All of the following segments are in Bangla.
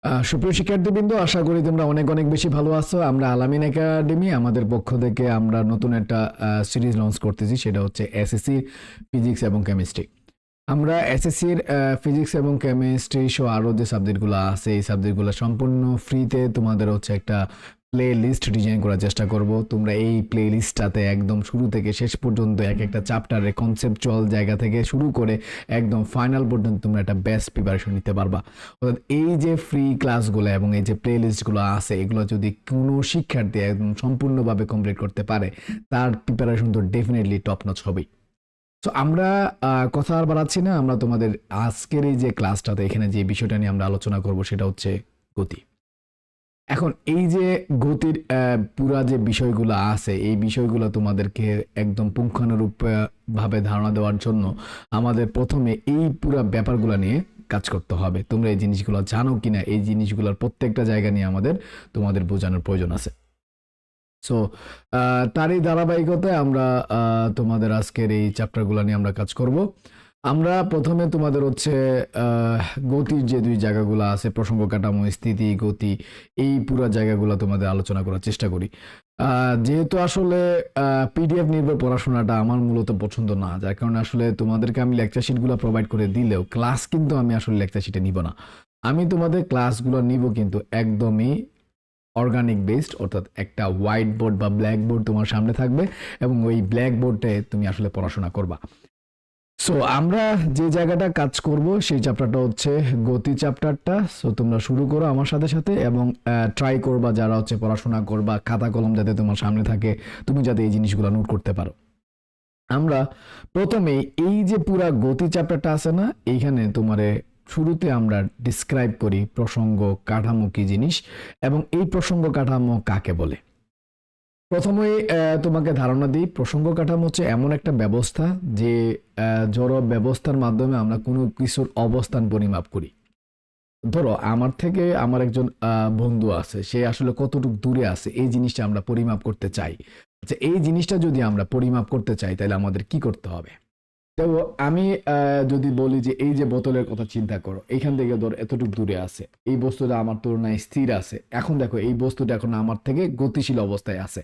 সুপ্রিয় শিক্ষার্থীবৃন্দ, আশা করি তোমরা অনেক অনেক বেশি ভালো আছো। আমরা আলামিন একাডেমি আমাদের পক্ষ থেকে আমরা নতুন একটা সিরিজ লঞ্চ করতেছি, সেটা হচ্ছে এসএসসি ফিজিক্স এবং কেমিস্ট্রি। আমরা এসএসসির ফিজিক্স এবং কেমিস্ট্রি সহ আরও যে সাবজেক্টগুলো আছে এই সাবজেক্টগুলো সম্পূর্ণ ফ্রিতে তোমাদের হচ্ছে একটা প্লে লিস্ট ডিজাইন করার চেষ্টা করব। তোমরা এই প্লে লিস্টটাতে একদম শুরু থেকে শেষ পর্যন্ত এক একটা চ্যাপ্টারে কনসেপচুয়াল জায়গা থেকে শুরু করে একদম ফাইনাল পর্যন্ত তোমরা একটা বেস্ট প্রিপারেশন নিতে পারবা। অর্থাৎ এই যে ফ্রি ক্লাসগুলো এবং এই যে প্লে লিস্টগুলো আছে, এগুলো যদি কোনো শিক্ষার্থী একদম সম্পূর্ণভাবে কমপ্লিট করতে পারে, তার প্রিপারেশন তো ডেফিনেটলি টপ নচ হবেই। তো আমরা কথা আর বাড়াচ্ছি না, আমরা তোমাদের আজকের এই যে ক্লাসটাতে এখানে যে বিষয়টা নিয়ে আমরা আলোচনা করব সেটা হচ্ছে গতি। এখন এই যে গতির পুরা যে বিষয়গুলো আছে, এই বিষয়গুলো তোমাদেরকে একদম পুঙ্খানুরূপ ভাবে ধারণা দেওয়ার জন্য আমাদের প্রথমে এই পুরা ব্যাপারগুলো নিয়ে কাজ করতে হবে। তোমরা এই জিনিসগুলো জানো কিনা, এই জিনিসগুলোর প্রত্যেকটা জায়গা নিয়ে তোমাদের বোঝানোর প্রয়োজন আছে। সো তারই ধারাবাহিকতায় আমরা তোমাদের আজকের এই চ্যাপ্টারগুলো নিয়ে আমরা কাজ করব। আমরা প্রথমে তোমাদের হচ্ছে গতির যে দুই জায়গাগুলো আছে, প্রসঙ্গ কাঠামো, স্থিতি, গতি, এই পুরো জায়গাগুলো তোমাদের আলোচনা করার চেষ্টা করি। যেহেতু আসলে পিডিএফ নির্ভর পড়াশোনাটা আমার মূলত পছন্দ না, যার কারণে আসলে তোমাদেরকে আমি লেকচার শিটগুলো প্রোভাইড করে দিলেও ক্লাস কিন্তু আমি আসলে লেকচার শিটে নিব না। আমি তোমাদের ক্লাসগুলো নিব কিন্তু একদমই অর্গানিক বেসড, অর্থাৎ একটা হোয়াইট বোর্ড বা ব্ল্যাক বোর্ড তোমার সামনে থাকবে এবং ওই ব্ল্যাক বোর্ডে তুমি আসলে পড়াশোনা করবা। সো আমরা যে জায়গাটা কাজ করব সেই চ্যাপ্টারটা হচ্ছে গতি চ্যাপ্টারটা। সো তোমরা শুরু করো আমার সাথে সাথে এবং ট্রাই করবা যারা হচ্ছে পড়াশোনা করবা, খাতা কলম যাতে তোমার সামনে থাকে, তুমি যাতে এই জিনিসগুলো নোট করতে পারো। আমরা প্রথমে এই যে পুরা গতি চ্যাপ্টারটা আছে না, এইখানে তোমারে শুরুতে আমরা ডিসক্রাইব করি প্রসঙ্গ কাঠামো কি জিনিস এবং এই প্রসঙ্গ কাঠামো কাকে বলে। প্রথমে তোমাকে ধারণা দিই, প্রসঙ্গ কাঠামো হচ্ছে এমন একটা ব্যবস্থা যে জড় ব্যবস্থার মাধ্যমে আমরা কোনো কিছুর অবস্থান পরিমাপ করি। ধরো আমার থেকে আমার একজন বন্ধু আছে, সে আসলে কতটুকু দূরে আছে এই জিনিসটা আমরা পরিমাপ করতে চাই। আচ্ছা, এই জিনিসটা যদি আমরা পরিমাপ করতে চাই তাহলে আমাদের কি করতে হবে? তো আমি যদি বলি যে এই যে বোতলের কথা চিন্তা করো, এইখান থেকে ধর এতটুকু দূরে আছে, এই বস্তুটা আমার তুলনায় স্থির আছে। এখন দেখো এই বস্তুটা এখন আমার থেকে গতিশীল অবস্থায় আছে।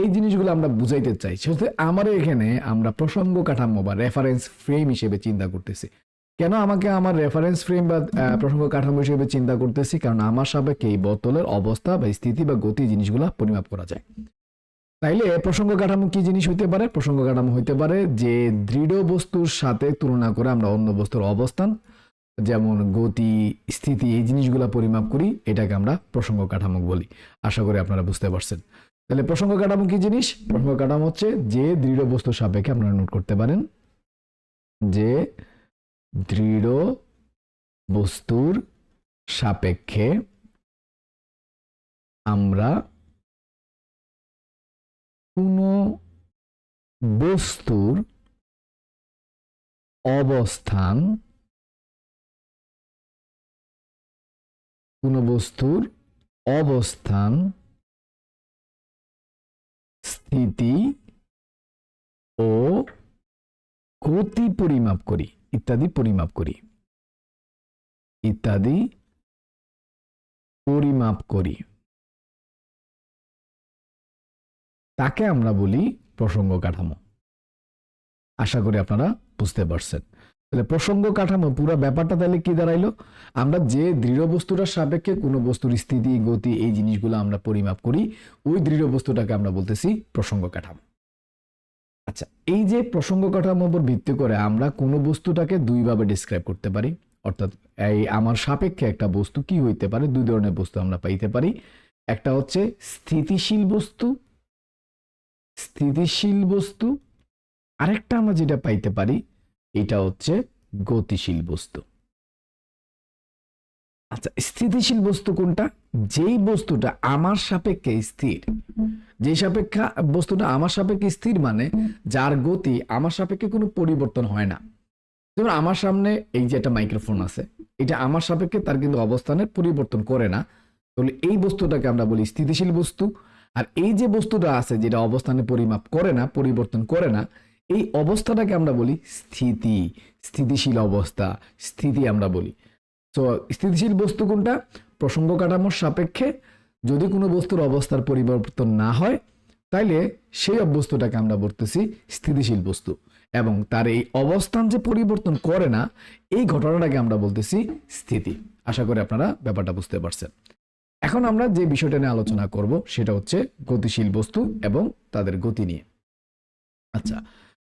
এই জিনিসগুলো আমরা বুঝাইতে চাই, সেটা আমার এখানে আমরা প্রসঙ্গ কাঠামো বা রেফারেন্স ফ্রেম হিসেবে চিন্তা করতেছি। কেন আমাকে আমার রেফারেন্স ফ্রেম বা প্রসঙ্গ কাঠামো হিসেবে চিন্তা করতেছি? কারণ আমার সাপেক্ষে এই বোতলের অবস্থা বা স্থিতি বা গতি জিনিসগুলো পরিমাপ করা যায়। তাইলে প্রসঙ্গ কাঠামো কি জিনিস হইতে পারে? প্রসঙ্গ কাঠামো হইতে পারে যে দৃঢ় বস্তুর সাথে তুলনা করে আমরা অন্য বস্তুর অবস্থান, যেমন গতি, স্থিতি, এই জিনিসগুলো পরিমাপ করি, এটাকে আমরা প্রসঙ্গ কাঠামো বলি। আশা করি আপনারা বুঝতে পারছেন। তাহলে প্রসঙ্গ কাঠামো কি জিনিস? প্রসঙ্গ কাঠামো হচ্ছে যে দৃঢ় বস্তুর সাপেক্ষে, আপনারা নোট করতে পারেন, যে দৃঢ় বস্তুর সাপেক্ষে আমরা কোনো বস্তুর অবস্থান, কোন বস্তুর অবস্থান, স্থিতি ও গতি পরিমাপ করি, ইত্যাদি পরিমাপ করি, ইত্যাদি পরিমাপ করি, তাকে আমরা বলি প্রসঙ্গ কাঠামো। আশা করি আপনারা বুঝতে পারছেন। তাহলে প্রসঙ্গ কাঠামো পুরো ব্যাপারটা তাহলে কি দাঁড়াইলো? আমরা যে দৃঢ় বস্তুটার সাপেক্ষে কোনো বস্তুর স্থিতি, গতি, এই জিনিসগুলো আমরা পরিমাপ করি, ওই দৃঢ় বস্তুটাকে আমরা বলতেছি প্রসঙ্গ কাঠামো। আচ্ছা, এই যে প্রসঙ্গ কাঠামোর উপর ভিত্তি করে আমরা কোনো বস্তুটাকে দুইভাবে ডিসক্রাইব করতে পারি। অর্থাৎ এই আমার সাপেক্ষে একটা বস্তু কি হইতে পারে, দুই ধরনের বস্তু আমরা পাইতে পারি। একটা হচ্ছে স্থিতিশীল বস্তু, স্থিতিশীল বস্তু। আরেকটা আমরা যেটা পাইতে পারি এটা হচ্ছে গতিশীল বস্তু। আচ্ছা, স্থিতিশীল বস্তু কোনটা? যেই বস্তুটা আমার সাপেক্ষে স্থির, যে সাপেক্ষা বস্তুটা আমার সাপেক্ষে স্থির মানে যার গতি আমার সাপেক্ষে কোনো পরিবর্তন হয় না। যেমন আমার সামনে এই যে একটা মাইক্রোফোন আছে, এটা আমার সাপেক্ষে তার কিন্তু অবস্থানের পরিবর্তন করে না, তাহলে এই বস্তুটাকে আমরা বলি স্থিতিশীল বস্তু। আর এই যে বস্তুটা আছে যেটা অবস্থানে পরিমাপ করে না, পরিবর্তন করে না, এই অবস্থাটাকে আমরা বলি স্থিতি, স্থিতিশীল অবস্থা, স্থিতি আমরা বলি। তো স্থিতিশীল বস্তু কোনটা? প্রসঙ্গ কাঠামোর সাপেক্ষে যদি কোনো বস্তুর অবস্থার পরিবর্তন না হয় তাইলে সেই বস্তুটাকে আমরা বলতেছি স্থিতিশীল বস্তু, এবং তার এই অবস্থান যে পরিবর্তন করে না এই ঘটনাটাকে আমরা বলতেছি স্থিতি। আশা করি আপনারা ব্যাপারটা বুঝতে পারছেন। এখন আমরা যে বিষয়টা নিয়ে আলোচনা করব সেটা হচ্ছে গতিশীল বস্তু এবং তাদের গতি নিয়ে। আচ্ছা,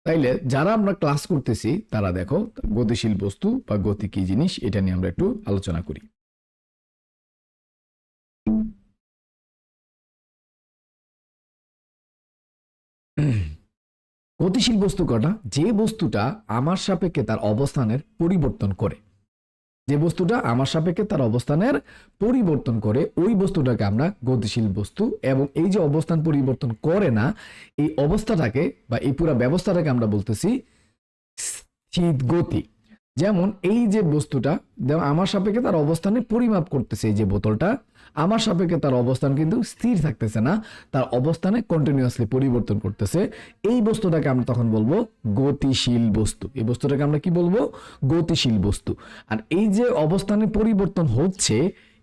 তাইলে যারা আমরা ক্লাস করতেছি তারা দেখো গতিশীল বস্তু বা গতি কি জিনিস এটা নিয়ে আমরা একটু আলোচনা করি। গতিশীল বস্তু কটা? যে বস্তুটা আমার সাপেক্ষে তার অবস্থানের পরিবর্তন করে, যে বস্তুটা আমার সাপেক্ষে তার অবস্থানের পরিবর্তন করে ওই বস্তুটাকে আমরা গতিশীল বস্তু, এবং এই যে অবস্থান পরিবর্তন করে না এই অবস্থাটাকে বা এই পুরো ব্যবস্থাটাকে আমরা বলতেছি স্থির গতি। যেমন এই যে বস্তুটা আমার সাপেক্ষে তার অবস্থানে পরিমাপ করতেছে, এই যে বোতলটা আমার সাপেক্ষে তার অবস্থান কিন্তু স্থির থাকতেছে না, তার অবস্থানে কন্টিনিউয়াসলি পরিবর্তন করতেছে, এই বস্তুটাকে আমরা তখন বলবো গতিশীল বস্তু। এই বস্তুটাকে আমরা কি বলবো? গতিশীল বস্তু। আর এই যে অবস্থানে পরিবর্তন হচ্ছে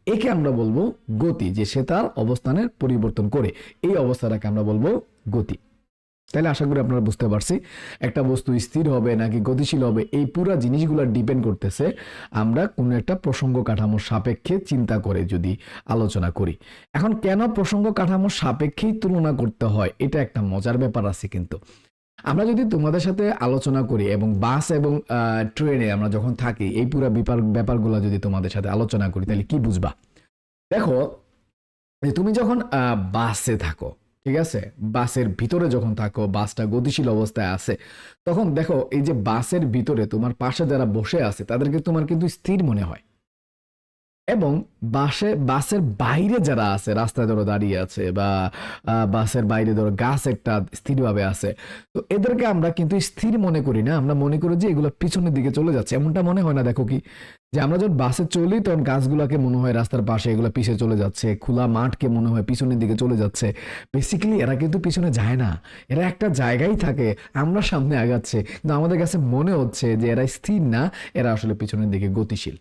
একে আমরা বলবো গতি, যে সে তার অবস্থানের পরিবর্তন করে, এই অবস্থাটাকে আমরা বলবো গতি। তাহলে আশা করি আপনারা বুঝতে পারছি একটা বস্তু স্থির হবে নাকি গতিশীল হবে এই পুরো জিনিসগুলো ডিপেন্ড করতেছে আমরা কোনো একটা প্রসঙ্গ কাঠামোর সাপেক্ষে চিন্তা করে যদি আলোচনা করি। এখন কেন প্রসঙ্গ কাঠামোর সাপেক্ষেই তুলনা করতে হয় এটা একটা মজার ব্যাপার আছে। কিন্তু আমরা যদি তোমাদের সাথে আলোচনা করি এবং বাস এবং ট্রেনে আমরা যখন থাকি এই পুরো ব্যাপারগুলো যদি তোমাদের সাথে আলোচনা করি তাহলে কি বুঝবা? দেখো, তুমি যখন বাসে থাকো, ঠিক আছে, বাসের ভিতরে যখন থাকো, বাসটা গতিশীল অবস্থায় আছে, তখন দেখো এই যে বাসের ভিতরে তোমার পাশে যারা বসে আছে তাদেরকে তোমার কিন্তু স্থির মনে হয়, এবং বাসের বাইরে যারা আছে, রাস্তায় ধরো দাঁড়িয়ে আছে বা বাসের বাইরে ধরো গাছ একটা স্থিরভাবে আছে, তো এদেরকে আমরা কিন্তু স্থির মনে করি না, আমরা মনে করি যে এগুলো পিছনের দিকে চলে যাচ্ছে। এমনটা মনে হয় না? দেখো কি, যে আমরা যখন বাসে চলি তখন গাছগুলোকে মনে হয় রাস্তার পাশে, এগুলো পিছিয়ে চলে যাচ্ছে, খোলা মাঠকে মনে হয় পিছনের দিকে চলে যাচ্ছে। বেসিক্যালি এরা কিন্তু পিছনে যায় না, এরা একটা জায়গায় থাকে, আমরা সামনে আগাচ্ছে, কিন্তু আমাদের কাছে মনে হচ্ছে যে এরা স্থির না, এরা আসলে পিছনের দিকে গতিশীল।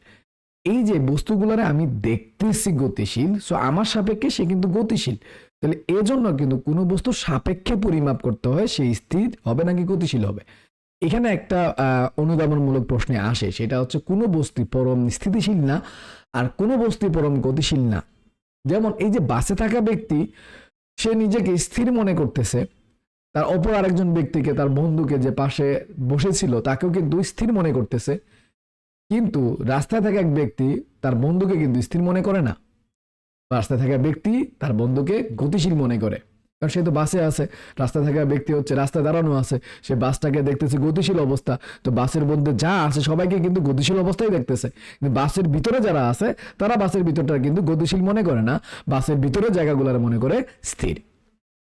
এই যে বস্তুগুলোরে আমি দেখতেছি গতিশীল, সো আমার সাপেক্ষে সে কিন্তু গতিশীল। তাহলে এজন্য কিন্তু কোনো বস্তু সাপেক্ষে পরিমাপ করতে হয় সে স্থির হবে নাকি গতিশীল হবে। এখানে একটা অনুধাবনমূলক প্রশ্নে আসে, সেটা হচ্ছে কোনো বস্তু পরম স্থিতিশীল না আর কোনো বস্তু পরম গতিশীল না। যেমন এই যে বাসে থাকা ব্যক্তি সে নিজেকে স্থির মনে করতেছে, তার অপর আরেকজন ব্যক্তিকে, তার বন্ধুকে যে পাশে বসেছিল তাকেও কিন্তু স্থির মনে করতেছে, কিন্তু রাস্তায় থাকা এক ব্যক্তি তার বন্ধুকে কিন্তু স্থির মনে করে না। রাস্তায় থাকা ব্যক্তি তার বন্ধুকে গতিশীল মনে করে, কারণ সে তো বাসে আছে। রাস্তায় থাকা ব্যক্তি হচ্ছে রাস্তায় দাঁড়ানো আছে, সে বাসটাকে দেখতেছে গতিশীল অবস্থা, তো বাসের মধ্যে যা আছে সবাইকে কিন্তু গতিশীল অবস্থায় দেখতেছে, কিন্তু বাসের ভিতরে যারা আছে তারা বাসের ভিতরটা কিন্তু গতিশীল মনে করে না, বাসের ভিতরে জায়গাগুলোর মনে করে স্থির।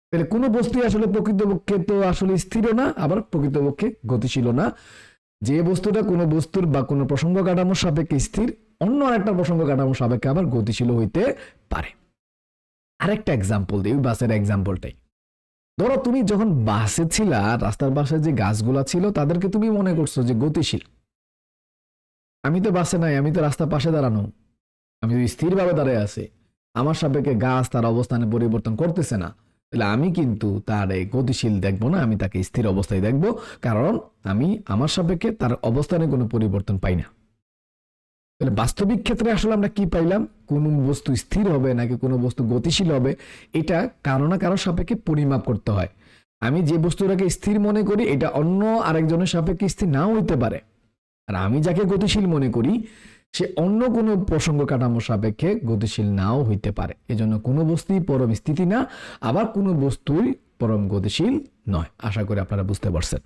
তাহলে কোনো বস্তু আসলে প্রকৃতপক্ষে তো আসলে স্থিরও না, আবার প্রকৃতপক্ষে গতিশীলও না। যে বস্তুটা কোনো বস্তুর বা কোনো প্রসঙ্গ কাঠামোর সাপেক্ষে স্থির, অন্য আরেকটা প্রসঙ্গ কাঠামোর সাপেক্ষে আবার গতিশীল হইতে পারে। আরেকটা এক্সাম্পল দিই, বাসের এক্সাম্পলটাই ধরো, তুমি যখন বাসে ছিলা, রাস্তার পাশে যে গাছগুলা ছিল তাদেরকে তুমি মনে করছো যে গতিশীল। আমি তো বাসে নাই, আমি তো রাস্তার পাশে দাঁড়ানো, আমি তো স্থিরভাবে দাঁড়িয়ে আছি, আমার সাপেক্ষে গাছ তার অবস্থানে পরিবর্তন করতেছে না, তাহলে আমি কিন্তু তার গতিশীল দেখবো না, আমি তাকে স্থির অবস্থায় দেখবো, কারণ আমি আমার সাপেক্ষে তার অবস্থানে কোনো পরিবর্তন পাই না। তাহলে বাস্তবিক ক্ষেত্রে আসলে আমরা কি পাইলাম? কোন বস্তু স্থির হবে নাকি কোনো বস্তু গতিশীল হবে এটা কারো না কারো সাপেক্ষে পরিমাপ করতে হয়। আমি যে বস্তুটাকে স্থির মনে করি এটা অন্য আরেকজনের সাপেক্ষে স্থির নাও হইতে পারে, আর আমি যাকে গতিশীল মনে করি সে অন্য কোনো প্রসঙ্গ কাঠামোর সাপেক্ষে গতিশীল নাও হইতে পারে। এজন্য কোনো বস্তুই পরম স্থিতি না, আবার কোনো বস্তুই পরম গতিশীল নয়। আশা করি আপনারা বুঝতে পারছেন।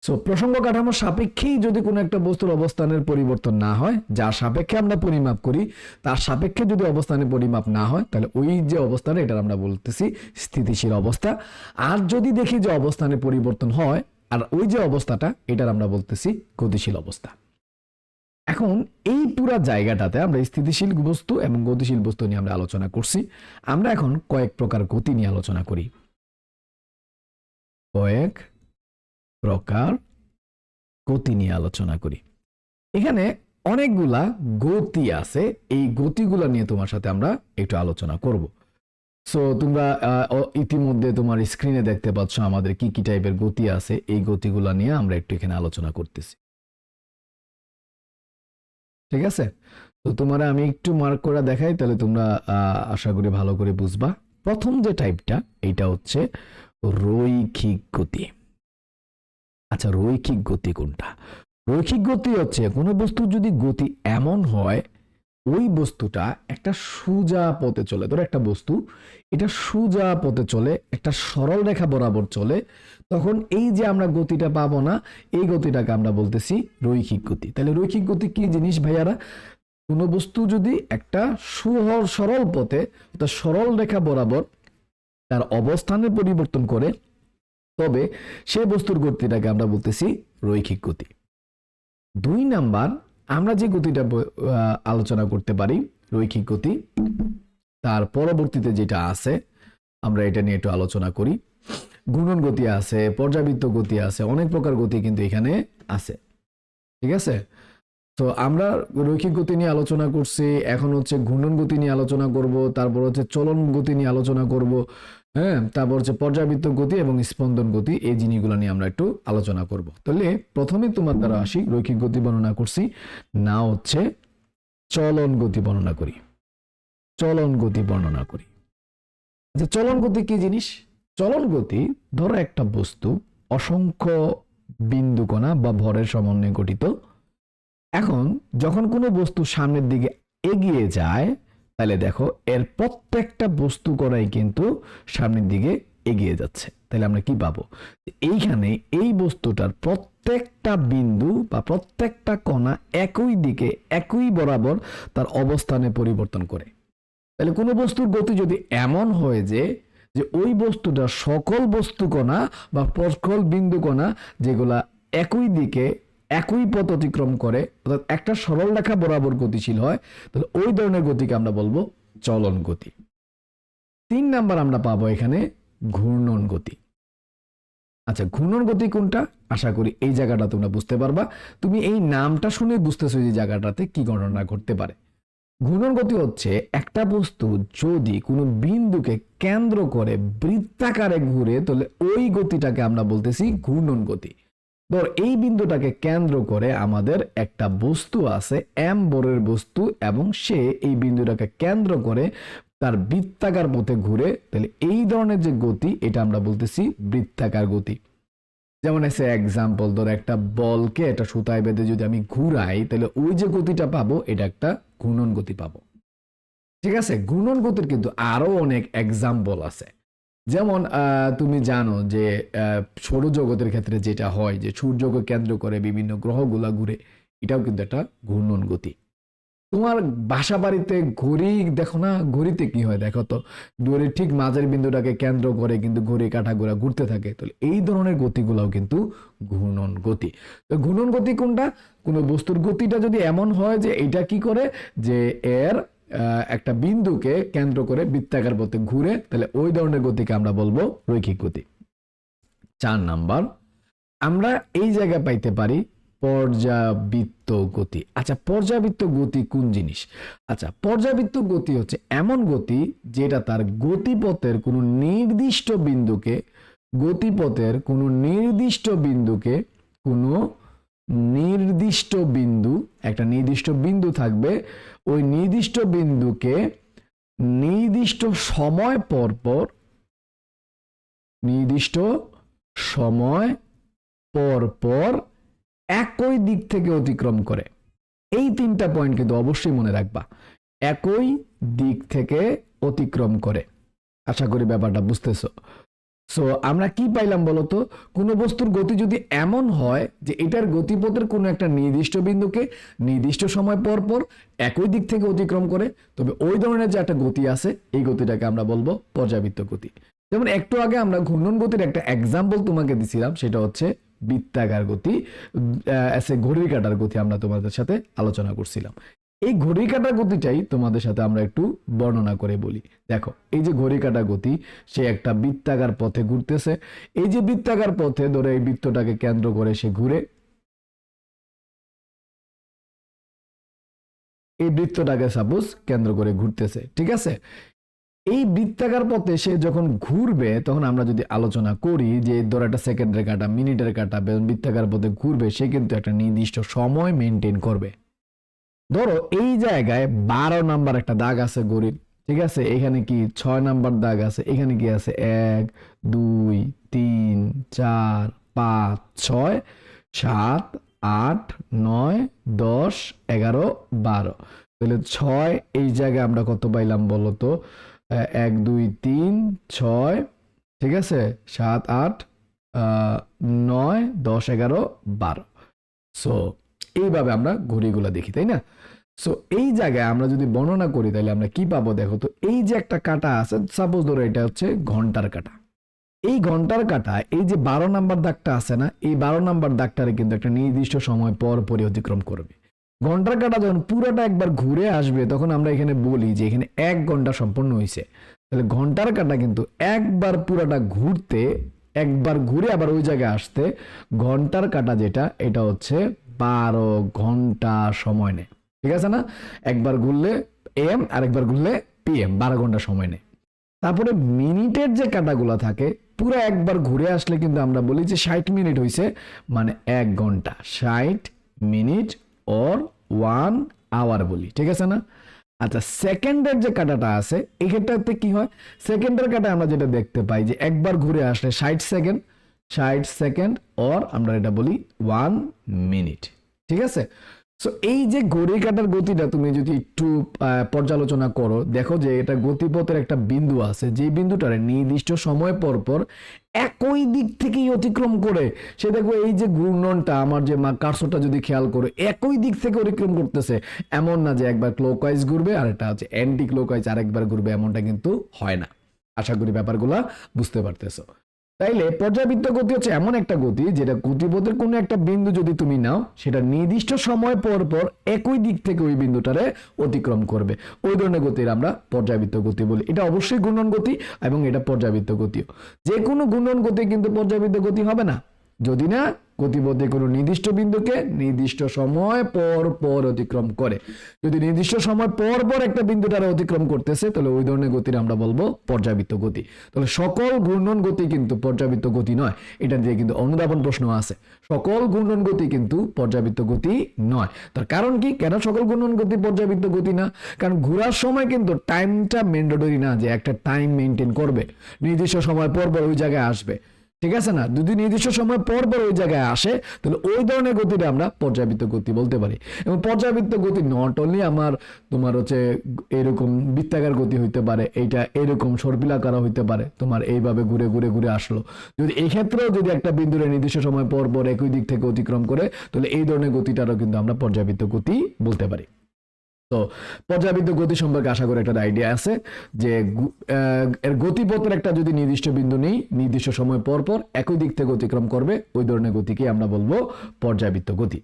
সো প্রসঙ্গ কাঠামোর সাপেক্ষেই যদি কোনো একটা বস্তুর অবস্থানের পরিবর্তন না হয়, যার সাপেক্ষে আমরা পরিমাপ করি তার সাপেক্ষে যদি অবস্থানের পরিমাপ না হয়, তাহলে ওই যে অবস্থান এটা আমরা বলতেছি স্থিতিশীল অবস্থা। আর যদি দেখি যে অবস্থানের পরিবর্তন হয় আর ওই যে অবস্থাটা, এটার আমরা বলতেছি গতিশীল অবস্থা। এখন এই পুরা জায়গাটাতে আমরা স্থিতিশীল বস্তু এবং গতিশীল বস্তু নিয়ে আমরা আলোচনা করছি। আমরা এখন কয়েক প্রকার গতি নিয়ে আলোচনা করি। কয়েক প্রকার গতি নিয়ে আলোচনা করি। এখানে অনেকগুলা গতি আছে, এই গতিগুলা নিয়ে তোমার সাথে আমরা একটু আলোচনা করব। সো তোমরা ইতিমধ্যে তোমার স্ক্রিনে দেখতে পাচ্ছ আমাদের কি কি টাইপের গতি আছে, এই গতিগুলা নিয়ে আমরা একটু এখানে আলোচনা করতেছি। ঠিক আছে, তো তোমার আমি একটু মার্ক করে দেখাই, তাহলে তোমরা আশা করি ভালো করে বুঝবা। প্রথম যে টাইপটা, এইটা হচ্ছে রৈখিক গতি। আচ্ছা, রৈখিক গতি কোনটা? রৈখিক গতি হচ্ছে কোনো বস্তু যদি গতি এমন হয়, ওই বস্তুটা একটা সোজা পথে চলে। ধরো একটা বস্তু এটা সোজা পথে চলে, একটা সরল রেখা বরাবর চলে, তখন এই যে আমরা গতিটা পাবো না, এই গতিটাকে আমরা বলতেছি রৈখিক গতি। তাহলে রৈখিক গতি কি জিনিস ভাইয়ারা? কোনো বস্তু যদি একটা সরল পথে, অর্থাৎ সরল রেখা বরাবর তার অবস্থানের পরিবর্তন করে, তবে সেই বস্তুর গতিটাকে আমরা বলতেছি রৈখিক গতি। 2 নাম্বার, আমরা যে গতিটা আলোচনা করতে পারি রৈখিক গতি, তার পরবর্তীতে যেটা আছে আমরা এটা নিয়ে একটু আলোচনা করি। ঘূর্ণন গতি আছে, পর্যাবৃত্ত গতি আছে, অনেক প্রকার গতি কিন্তু এখানে আছে। ঠিক আছে, তো আমরা রৈখিক গতি নিয়ে আলোচনা করছি, এখন হচ্ছে ঘূর্ণন গতি নিয়ে আলোচনা করব, তারপর হচ্ছে চলন গতি নিয়ে আলোচনা করব, হ্যাঁ, তারপর হচ্ছে পর্যাবৃত্ত গতি এবং স্পন্দন গতি, এই জিনিসগুলো নিয়ে আমরা একটু আলোচনা করব। তাহলে প্রথমে তোমার দ্বারা আসি, রৈখিক গতি বর্ণনা করছি, না হচ্ছে চলন গতি বর্ণনা করি। চলন গতি বর্ণনা করি। আচ্ছা, চলন গতি কি জিনিস? চলন গতি, ধরো একটা বস্তু অসংখ্য বিন্দুকণা বা ভরের সমন্বয়ে গঠিত। এখন যখন কোনো বস্তু সামনের দিকে এগিয়ে যায়, তাহলে দেখো এর প্রত্যেকটা বস্তু কণাই কিন্তু সামনের দিকে এগিয়ে যাচ্ছে। তাহলে আমরা কি পাবো? এইখানে এই বস্তুটার প্রত্যেকটা বিন্দু বা প্রত্যেকটা কণা একই দিকে একই বরাবর তার অবস্থানে পরিবর্তন করে। তাহলে কোনো বস্তুর গতি যদি এমন হয় যে ওই বস্তুটা সকল বস্তু কণা বা সকল বিন্দু কণা যেগুলা একই দিকে একই পথ অতিক্রম করে, অর্থাৎ একটা সরল রেখা বরাবর গতিশীল হয়, তাহলে ওই ধরনের গতিকে আমরা বলবো চলন গতি। 3 নাম্বার আমরা পাবো এখানে ঘূর্ণন গতি। আচ্ছা, ঘূর্ণন গতি কোনটা? আশা করি এই জায়গাটা তোমরা বুঝতে পারবা। তুমি এই নামটা শুনে বুঝতেছো যে জায়গাটাতে কি ঘটনা ঘটতে পারে। ঘূর্ণন গতি হচ্ছে একটা বস্তু যদি কোনো বিন্দুকে কেন্দ্র করে বৃত্তাকারে ঘুরে, তাহলে ওই গতিটাকে আমরা বলতেছি ঘূর্ণন গতি। ধর এই বিন্দুটাকে কেন্দ্র করে আমাদের একটা বস্তু আছে, এম বরের বস্তু, এবং সে এই বিন্দুটাকে কেন্দ্র করে তার বৃত্তাকার পথে ঘুরে, তাহলে এই ধরনের যে গতি, এটা আমরা বলতেছি বৃত্তাকার গতি। যেমন এসে এক্সাম্পল, ধর একটা বলকে একটা সুতায় বেঁধে যদি আমি ঘুরাই, তাহলে ওই যে গতিটা পাবো এটা একটা ঘূর্ণন গতি পাবো। ঠিক আছে, ঘূর্ণন গতির কিন্তু আরো অনেক এক্সাম্পল আছে। যেমন তুমি জানো যে সৌরজগতের ক্ষেত্রে যেটা হয় যে সূর্যকে কেন্দ্র করে বিভিন্ন গ্রহগুলা ঘুরে, এটাও কিন্তু একটা ঘূর্ণন গতি। তোমার বাসা বাড়িতে ঘড়ি দেখো না, ঘড়িতে কি হয় দেখো তো, ঘড়ির ঠিক মাঝের বিন্দুটাকে কেন্দ্র করে কিন্তু ঘড়ি কাঁটাগুলা ঘুরতে থাকে। তাহলে এই ধরনের গতিগুলাও কিন্তু ঘূর্ণন গতি। তো ঘূর্ণন গতি কোনটা? কোনো বস্তুর গতিটা যদি এমন হয় যে এটা কি করে, যে এর একটা বিন্দুকে কেন্দ্র করে বৃত্তাকার পথে ঘুরে, তাহলে ওই ধরনের গতিকে আমরা বলবো রৈখিক গতি। 4 নাম্বার, আমরা এই জায়গা পাইতে পারি পর্যাবৃত্ত গতি। আচ্ছা, পর্যাবৃত্ত গতি কোন জিনিস? আচ্ছা, পর্যাবৃত্ত গতি হচ্ছে এমন গতি যেটা তার গতিপথের কোনো নির্দিষ্ট বিন্দুকে, গতিপথের কোনো নির্দিষ্ট বিন্দুকে, কোনো নির্দিষ্ট বিন্দু, একটা নির্দিষ্ট বিন্দু থাকবে, ওই নির্দিষ্ট বিন্দুকে নির্দিষ্ট সময় পর পর, নির্দিষ্ট সময় পর পর একই দিক থেকে অতিক্রম করে। এই 3টা পয়েন্ট কিন্তু অবশ্যই মনে রাখবা, একই দিক থেকে অতিক্রম করে। আশা করি ব্যাপারটা বুঝতেছো। সো আমরা কি পাইলাম বলতো? কোনো বস্তুর গতি যদি এমন হয় যে এটার গতিপথের কোনো একটা নির্দিষ্ট বিন্দুকে নির্দিষ্ট সময় পর পর একই দিক থেকে অতিক্রম করে, তবে ওই ধরনের যে একটা গতি আছে, এই গতিটাকে আমরা বলবো পর্যাবৃত্ত গতি। যেমন একটু আগে আমরা ঘূর্ণন গতির একটা এক্সাম্পল তোমাকে দিছিলাম, সেটা হচ্ছে বৃত্তাকার গতি, ঘড়ির কাঁটার গতি আমরা তোমাদের সাথে আলোচনা করছিলাম। এই ঘড়ি কাঁটার গতিটাই তোমাদের সাথে আমরা একটু বর্ণনা করে বলি। দেখো, এই যে ঘড়ি কাঁটার গতি, সে একটা বৃত্তাকার পথে ঘুরতেছে। এই যে বৃত্তাকার পথে ধরে এই বৃত্তটাকে কেন্দ্র করে সে ঘুরে, এই বৃত্তটাকে সাপোজ কেন্দ্র করে ঘুরতেছে, ঠিক আছে। এই বৃত্তাকার পথে সে যখন ঘুরবে তখন আমরা যদি আলোচনা করি যে ধরো একটা সেকেন্ডের কাটা, মিনিটের কাটা, বৃত্তাকার পথে ঘুরবে, সে কিন্তু একটা নির্দিষ্ট সময় মেনটেন করবে। ধরো এই জায়গায় 12 নাম্বার একটা দাগ আছে ঘড়ির, ঠিক আছে। এখানে কি 6 নাম্বার দাগ আছে, এখানে কি আছে 1 2 3 4 5 6 7 8 9 10 11 12। তাহলে 6 এই জায়গায় আমরা কত পাইলাম বলো তো? 1 2 3 6, ঠিক আছে, 7 8 9 10 11 12। সো এইভাবে আমরা ঘড়িগুলো দেখি, তাই না? সো এই জায়গায় আমরা যদি বর্ণনা করি তাহলে আমরা কি পাবো দেখো তো। এই যে একটা কাটা আছে, সাপোজ ধরো এটা হচ্ছে ঘন্টার কাটা। এই ঘন্টার কাটা, এই যে 12 নাম্বার দাগটা আছে না, এই 12 নাম্বার দাগটারে কিন্তু একটা নির্দিষ্ট সময় পর পরই অতিক্রম করবে। ঘন্টার কাটা যখন পুরোটা একবার ঘুরে আসবে তখন আমরা এখানে বলি যে এখানে 1 ঘন্টা সম্পন্ন হয়েছে। তাহলে ঘন্টার কাটা কিন্তু একবার পুরোটা ঘুরতে, একবার ঘুরে আবার ওই জায়গায় আসতে ঘন্টার কাটা যেটা, এটা হচ্ছে 12 ঘন্টা সময় নেয়, ঠিক আছে না? একবার ঘুরলে এম আর একবার ঘুরলে পিএম, 12 ঘন্টা সময় নেয়। তারপরে মিনিটের যে কাটাগুলো থাকে, পুরো একবার ঘুরে আসলে কিন্তু আমরা বলি যে 60 মিনিট হয়েছে, মানে 1 ঘন্টা, 60 মিনিট অর 1 আওয়ার বলি, ঠিক আছে না? আচ্ছা, সেকেন্ডের যে কাটাটা আছে এক্ষেত্রে কি হয়? সেকেন্ডের কাটা আমরা যেটা দেখতে পাই যে একবার ঘুরে আসলে 60 সেকেন্ড, 60 সেকেন্ড অর আমরা এটা বলি 1 মিনিট, ঠিক আছে। সো এই যে ঘড়ি কাটার গতিটা তুমি যদি একটু পর্যালোচনা করো, দেখো যে এটা গতিপথের একটা বিন্দু আছে, যে বিন্দুটার নির্দিষ্ট সময় পর পর একই দিক থেকেই অতিক্রম করে। সে দেখো এই যে ঘূর্ণনটা, আমার যে কার্সরটা যদি খেয়াল করো, একই দিক থেকে অতিক্রম করতেছে। এমন না যে একবার ক্লকওয়াইজ ঘুরবে আর এটা হচ্ছে অ্যান্টি ক্লকওয়াইজ আরেকবার ঘুরবে, এমনটা কিন্তু হয় না। আশা করি ব্যাপারগুলা বুঝতে পারতেছো। তাইলে পর্যাবৃত্ত গতি হচ্ছে এমন একটা গতি যেটা গতিপথের কোনো একটা বিন্দু যদি তুমি নাও, সেটা নির্দিষ্ট সময় পর পর একই দিক থেকে ওই বিন্দুটারে অতিক্রম করবে। ওই ধরনের গতির আমরা পর্যাবৃত্ত গতি বলি। এটা অবশ্যই ঘূর্ণন গতি এবং এটা পর্যাবৃত্ত গতিও। যে কোনো ঘূর্ণন গতি কিন্তু পর্যাবৃত্ত গতি হবে না যদি না গতিপথে কোনো নির্দিষ্ট বিন্দুকে নির্দিষ্ট সময় পর পর অতিক্রম করে। যদি নির্দিষ্ট সময় পর পর একটা বিন্দুটারে অতিক্রম করতেছে তাহলে ওই ধরনের গতির আমরা বলবো পর্যাবৃত্ত গতি। তাহলে সকল ঘূর্ণন গতি কিন্তু পর্যাবৃত্ত গতি নয়। এটা দিয়ে কিন্তু অনুধাবন প্রশ্ন আছে। সকল ঘূর্ণন গতি কিন্তু পর্যাবৃত্ত গতি নয়। তার কারণ কি? কেন সকল ঘূর্ণন গতি পর্যাবৃত্ত গতি না? কারণ ঘোরার সময় কিন্তু টাইমটা ম্যান্ডেটরি না যে একটা টাইম মেনটেন করবে, নির্দিষ্ট সময় পর পর ওই জায়গায় আসবে, ঠিক আছে না? যদি নির্দিষ্ট সময় পর পর ওই জায়গায় আসে তাহলে ওই ধরনের গতিটা আমরা পর্যাবৃত্ত গতি বলতে পারি। এবং পর্যাবৃত্ত গতি নট অনলি তোমার হচ্ছে এরকম বৃত্তাকার গতি হইতে পারে, এইটা এরকম সর্পিলাকার হইতে পারে, তোমার এইভাবে ঘুরে ঘুরে ঘুরে আসলো। যদি এই ক্ষেত্রেও যদি একটা বিন্দুরে নির্দিষ্ট সময় পর পর একই দিক থেকে অতিক্রম করে তাহলে এই ধরনের গতিটারও কিন্তু আমরা পর্যাবৃত্ত গতি বলতে পারি। তো পর্যাবৃত্ত গতি সম্পর্কে আশা করি একটা আইডিয়া আছে যে এর গতিপথের একটা যদি নির্দিষ্ট বিন্দু নেই, নির্দিষ্ট সময় পর পর একই দিক থেকে অতিক্রম করবে, ওই ধরনের গতিকে আমরা বলবো পর্যাবৃত্ত গতি।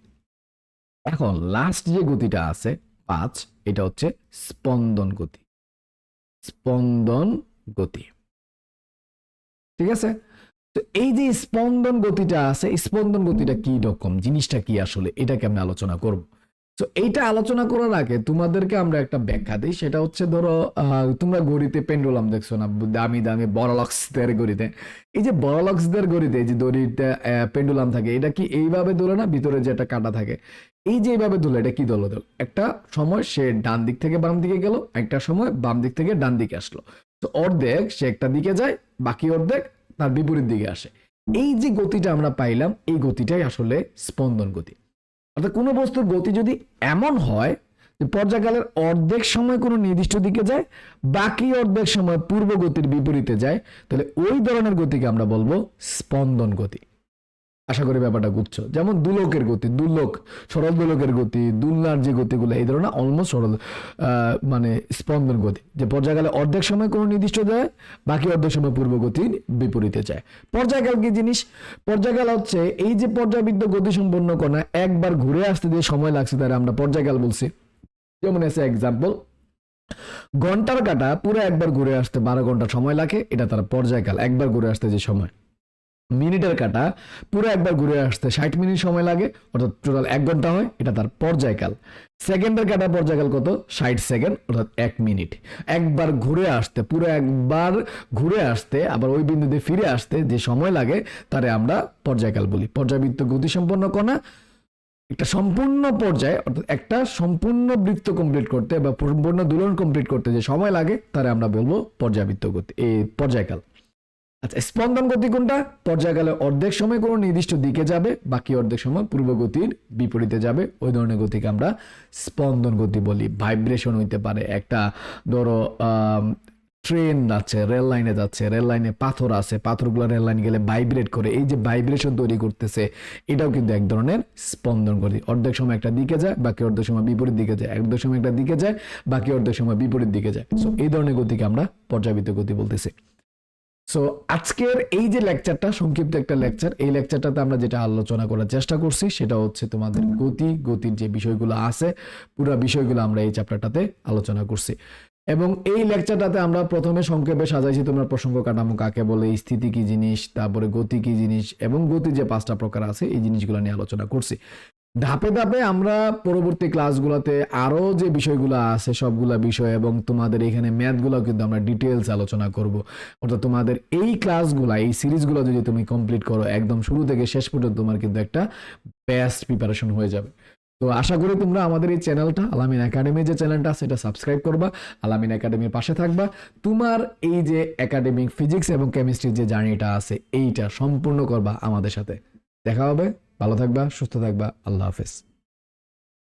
এখন লাস্ট যে গতিটা আছে 5, এটা হচ্ছে স্পন্দন গতি। স্পন্দন গতি, ঠিক আছে। তো এই যে স্পন্দন গতিটা আছে, স্পন্দন গতিটা কি রকম, জিনিসটা কি আসলে, এটাকে আমরা আলোচনা করব। তো এইটা আলোচনা করার আগে তোমাদেরকে আমরা একটা ব্যাখ্যা দিই। সেটা হচ্ছে ধরো তোমরা ঘড়িতে পেন্ডুলাম দেখছো না, দামি দামি বড়লক্সদের ঘড়িতে। এই যে বড়লক্সদের ঘড়িতে যে দড়িটা পেন্ডুলাম থাকে, এটা কি এইভাবে দোলে না? ভিতরে যে একটা কাটা থাকে, এই যে এইভাবে দোলে, এটা কি দোল? একটা সময় সে ডান দিক থেকে বাম দিকে গেল, একটা সময় বাম দিক থেকে ডান দিকে আসলো। তো অর্ধেক সে একটা দিকে যায়, বাকি অর্ধেক তার বিপরীত দিকে আসে। এই যে গতিটা আমরা পাইলাম, এই গতিটাই আসলে স্পন্দন গতি। অর্থাৎ কোনো বস্তুর গতি যদি এমন হয় যে পর্যায়কালের অর্ধেক সময় কোনো নির্দিষ্ট দিকে যায়, বাকি অর্ধেক সময় পূর্ব গতির বিপরীতে যায়, তাহলে ওই ধরনের গতিকে আমরা বলবো স্পন্দন গতি। আশা করি ব্যাপারটা বুঝছো। যেমন দুলকের গতি, দুলক, সরল দোলকের গতি, দুলনার যে গতিগুলো, এই ধরনের অলমোস্ট সরল মানে স্পন্দন গতি, যে পর্যায়কালে অর্ধেক সময় কোনো নির্দিষ্ট যায়, বাকি অর্ধেক সময় পূর্ব গতির বিপরীতে যায়। পর্যায়কাল কি জিনিস? পর্যায়কাল হচ্ছে এই যে পর্যাবৃত্ত গতি সম্পন্ন করা একবার ঘুরে আসতে যে সময় লাগছে তারা আমরা পর্যায়কাল বলছি। যেমন আছে এক্সাম্পল, ঘন্টার কাটা পুরো একবার ঘুরে আসতে 12 ঘন্টা সময় লাগে, এটা তার পর্যায়কাল, একবার ঘুরে আসতে যে সময়। মিনিটের কাঁটা পুরো একবার ঘুরে আসতে 60 মিনিট সময় লাগে, অর্থাৎ টোটাল 1 ঘন্টা হয়, এটা তার পর্যায়কাল। সেকেন্ডের কাঁটা পর্যায়কাল কত? 60 সেকেন্ড, অর্থাৎ 1 মিনিট। একবার ঘুরে আসতে, পুরো একবার ঘুরে আসতে আবার ওই বিন্দুতে ফিরে আসতে যে সময় লাগে তারে আমরা পর্যায়কাল বলি। পর্যাবৃত্ত গতিসম্পন্ন কণা একটা সম্পূর্ণ পর্যায়ে, অর্থাৎ একটা সম্পূর্ণ বৃত্ত কমপ্লিট করতে বা সম্পূর্ণ দোলন কমপ্লিট করতে যে সময় লাগে তারে আমরা বলবো পর্যাবৃত্ত গতি, এই পর্যায়কাল। আচ্ছা, স্পন্দন গতি কোনটা? পর্যায়কালে অর্ধেক সময় কোনো নির্দিষ্ট দিকে যাবে, বাকি অর্ধেক সময় পূর্ব গতির বিপরীতে যাবে, ওই ধরনের গতিকে আমরা স্পন্দন গতি বলি। ভাইব্রেশন হইতে পারে, একটা ধরো ট্রেন যাচ্ছে, রেল লাইনে যাচ্ছে, রেল লাইনে পাথর আছে, পাথরগুলো রেল লাইনে গেলে ভাইব্রেট করে, এই যে ভাইব্রেশন তৈরি করতেছে এটাও কিন্তু এক ধরনের স্পন্দন গতি। অর্ধেক সময় একটা দিকে যায়, বাকি অর্ধেক সময় বিপরীত দিকে যায়, অর্ধেক সময় একটা দিকে যায়, বাকি অর্ধেক সময় বিপরীত দিকে যায়। সো এই ধরনের গতিকে আমরা পর্যাবৃত্ত গতি বলতেছি। সো আজকের এই যে লেকচারটা, সংক্ষিপ্ত একটা লেকচার, এই লেকচারটাতে আমরা যেটা আলোচনা করার চেষ্টা করছি সেটা হচ্ছে তোমাদের গতির যে বিষয়গুলো আছে, পুরো বিষয়গুলো আমরা এই চ্যাপ্টারটাতে আলোচনা করছি। এবং এই লেকচারটাতে আমরা প্রথমে সংক্ষেপে সাজাইছি তোমরা প্রসঙ্গ কাঠামো কাকে বলে, স্থিতি কি জিনিস, তারপরে গতি কি জিনিস, এবং গতির যে 5টা প্রকার আছে এই জিনিসগুলো নিয়ে আলোচনা করছি। ধাপে ধাপে আমরা পরবর্তী ক্লাসগুলোতে আরো যে বিষয়গুলো আছে সবগুলা বিষয় এবং তোমাদের এখানে ম্যাথগুলো কিন্তু আমরা ডিটেলস আলোচনা করব। অর্থাৎ তোমাদের এই ক্লাসগুলা, এই সিরিজগুলো যদি তুমি কমপ্লিট করো একদম শুরু থেকে শেষ পর্যন্ত, তোমার কিন্তু একটা বেস্ট প্রিপারেশন হয়ে যাবে। তো আশা করি তোমরা আমাদের এই চ্যানেলটা, আলামিন একাডেমি যে চ্যানেলটা সেটা সাবস্ক্রাইব করবা, আলামিন একাডেমির পাশে থাকবা। তোমার এই যে একাডেমিক ফিজিক্স এবং কেমিস্ট্রির যে জার্নিটা আছে এইটা সম্পূর্ণ করবা আমাদের সাথে। দেখা হবে, ভালো থাকবা, সুস্থ থাকবা, আল্লাহ হাফেজ।